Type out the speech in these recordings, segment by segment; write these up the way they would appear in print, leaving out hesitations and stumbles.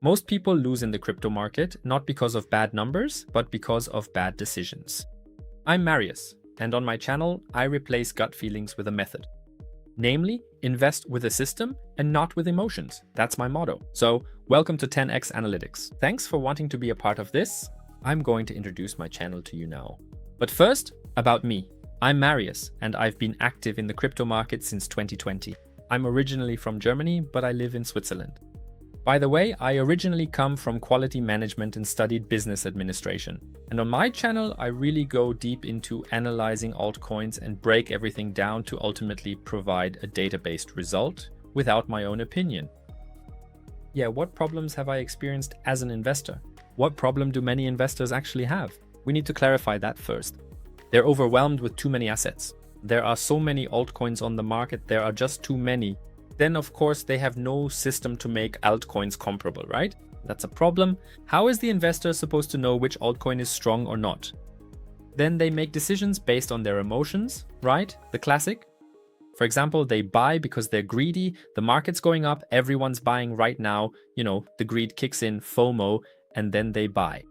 Most people lose in the crypto market, not because of bad numbers, but because of bad decisions. I'm Marius, and on my channel, I replace gut feelings with a method. Namely, invest with a system and not with emotions. That's my motto. So, welcome to 10x Analytics. Thanks for wanting to be a part of this. I'm going to introduce my channel to you now. But first, about me. I'm Marius, and I've been active in the crypto market since 2020. I'm originally from Germany, but I live in Switzerland. By the way, I originally come from quality management and studied business administration. And on my channel, I really go deep into analyzing altcoins and break everything down to ultimately provide a data-based result without my own opinion. Yeah, what problems have I experienced as an investor? What problem do many investors actually have? We need to clarify that first. They're overwhelmed with too many assets. There are so many altcoins on the market, there are just too many. Then of course they have no system to make altcoins comparable, right? That's a problem. How is the investor supposed to know which altcoin is strong or not? Then they make decisions based on their emotions, right? The classic. For example, they buy because they're greedy, the market's going up, everyone's buying right now, the greed kicks in, FOMO, and then they buy.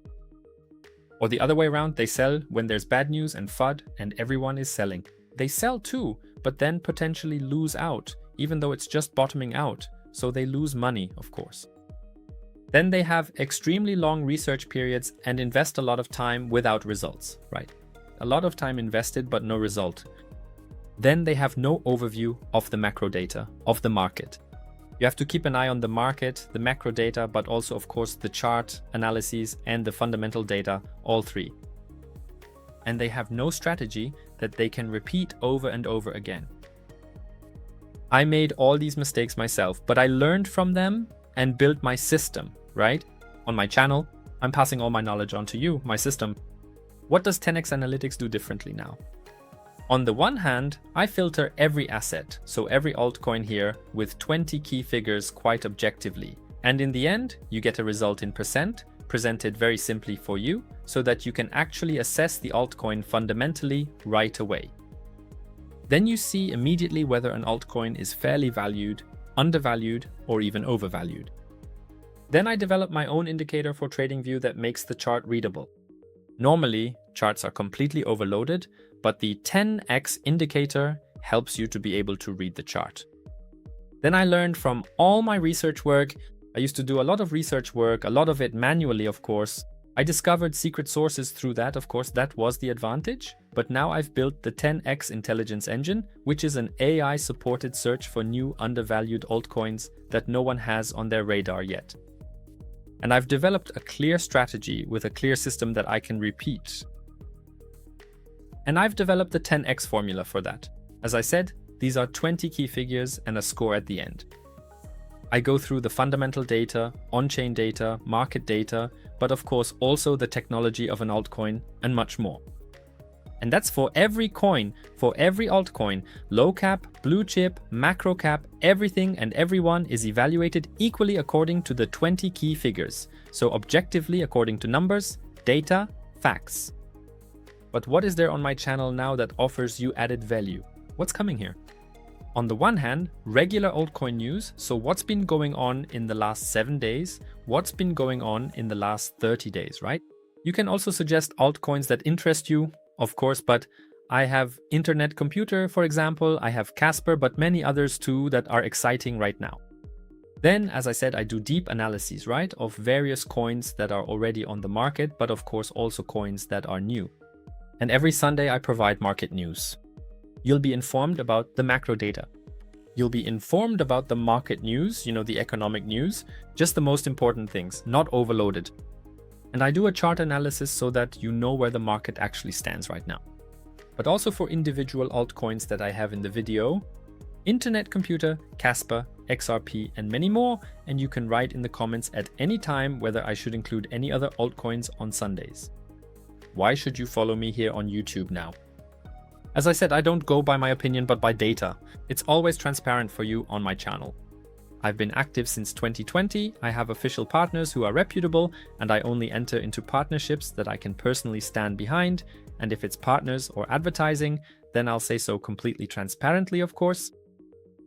Or the other way around, they sell when there's bad news and FUD and everyone is selling. They sell too, but then potentially lose out, even though it's just bottoming out, so they lose money, of course. Then they have extremely long research periods and invest a lot of time without results, right? A lot of time invested, but no result. Then they have no overview of the macro data, of the market. You have to keep an eye on the market, the macro data, but also, of course, the chart analyses and the fundamental data, all three. And they have no strategy that they can repeat over and over again. I made all these mistakes myself, but I learned from them and built my system, right? On my channel, I'm passing all my knowledge on to you, my system. What does 10x Analytics do differently now? On the one hand, I filter every asset, so every altcoin here, with 20 key figures quite objectively. And in the end, you get a result in percent, presented very simply for you, so that you can actually assess the altcoin fundamentally right away. Then you see immediately whether an altcoin is fairly valued, undervalued, or even overvalued. Then I develop my own indicator for TradingView that makes the chart readable. Normally, charts are completely overloaded, but the 10x indicator helps you to be able to read the chart. Then I learned from all my research work. I used to do a lot of research work, a lot of it manually, of course. I discovered secret sources through that, of course, that was the advantage. But now I've built the 10x Intelligence Engine, which is an AI-supported search for new undervalued altcoins that no one has on their radar yet. And I've developed a clear strategy with a clear system that I can repeat. And I've developed the 10x formula for that. As I said, these are 20 key figures and a score at the end. I go through the fundamental data, on-chain data, market data, but of course also the technology of an altcoin and much more. And that's for every coin, for every altcoin, low cap, blue chip, macro cap, everything and everyone is evaluated equally according to the 20 key figures. So objectively according to numbers, data, facts. But what is there on my channel now that offers you added value? What's coming here? On the one hand, regular altcoin news, so what's been going on in the last 7 days, what's been going on in the last 30 days, right? You can also suggest altcoins that interest you, of course, but I have Internet Computer, for example, I have Casper, but many others too that are exciting right now. Then, as I said, I do deep analyses, right, of various coins that are already on the market, but of course also coins that are new. And every Sunday I provide market news. You'll be informed about the macro data. You'll be informed about the market news, the economic news, just the most important things, not overloaded. And I do a chart analysis so that you know where the market actually stands right now. But also for individual altcoins that I have in the video, Internet Computer, Casper, XRP, and many more, and you can write in the comments at any time whether I should include any other altcoins on Sundays. Why should you follow me here on YouTube now? As I said, I don't go by my opinion, but by data. It's always transparent for you on my channel. I've been active since 2020, I have official partners who are reputable, and I only enter into partnerships that I can personally stand behind, and if it's partners or advertising, then I'll say so completely transparently, of course.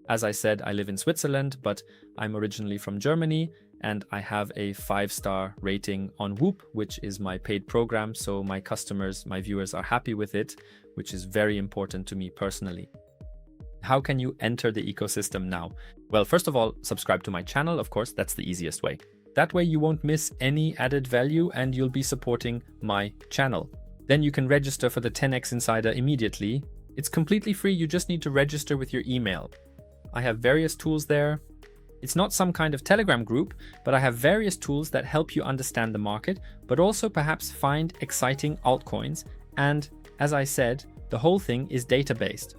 As I said, I live in Switzerland, but I'm originally from Germany, and I have a 5-star rating on Whoop, which is my paid program, so my customers, my viewers are happy with it, which is very important to me personally. How can you enter the ecosystem now? Well, first of all, subscribe to my channel, of course, that's the easiest way. That way you won't miss any added value and you'll be supporting my channel. Then you can register for the 10x Insider immediately. It's completely free, you just need to register with your email. I have various tools there. It's not some kind of Telegram group, but I have various tools that help you understand the market, but also perhaps find exciting altcoins. And as I said, the whole thing is data-based.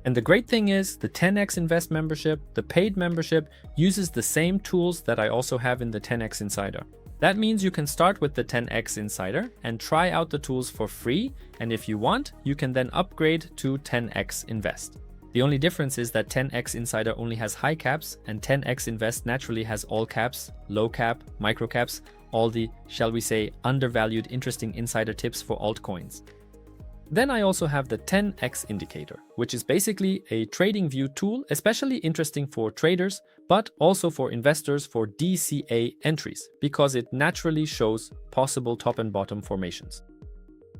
And the great thing is the 10x Invest membership, the paid membership, uses the same tools that I also have in the 10x Insider. That means you can start with the 10x Insider and try out the tools for free. And if you want, you can then upgrade to 10x Invest. The only difference is that 10x Insider only has high caps and 10x Invest naturally has all caps, low cap, micro caps, all the, shall we say, undervalued interesting insider tips for altcoins. Then I also have the 10x indicator, which is basically a trading view tool, especially interesting for traders, but also for investors for DCA entries, because it naturally shows possible top and bottom formations.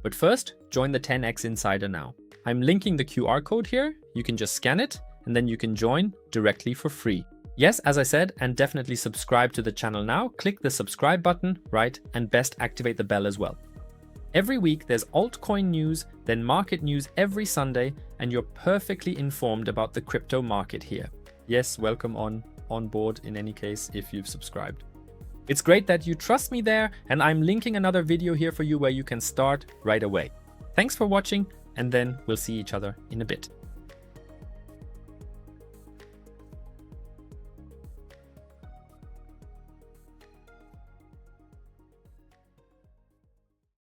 But first, join the 10x Insider now. I'm linking the QR code here, you can just scan it, and then you can join directly for free. Yes, as I said, and definitely subscribe to the channel now, click the subscribe button, right, and best activate the bell as well. Every week there's altcoin news, then market news every Sunday, and you're perfectly informed about the crypto market here. Yes, welcome on board in any case if you've subscribed. It's great that you trust me there, and I'm linking another video here for you where you can start right away. Thanks for watching, and then we'll see each other in a bit.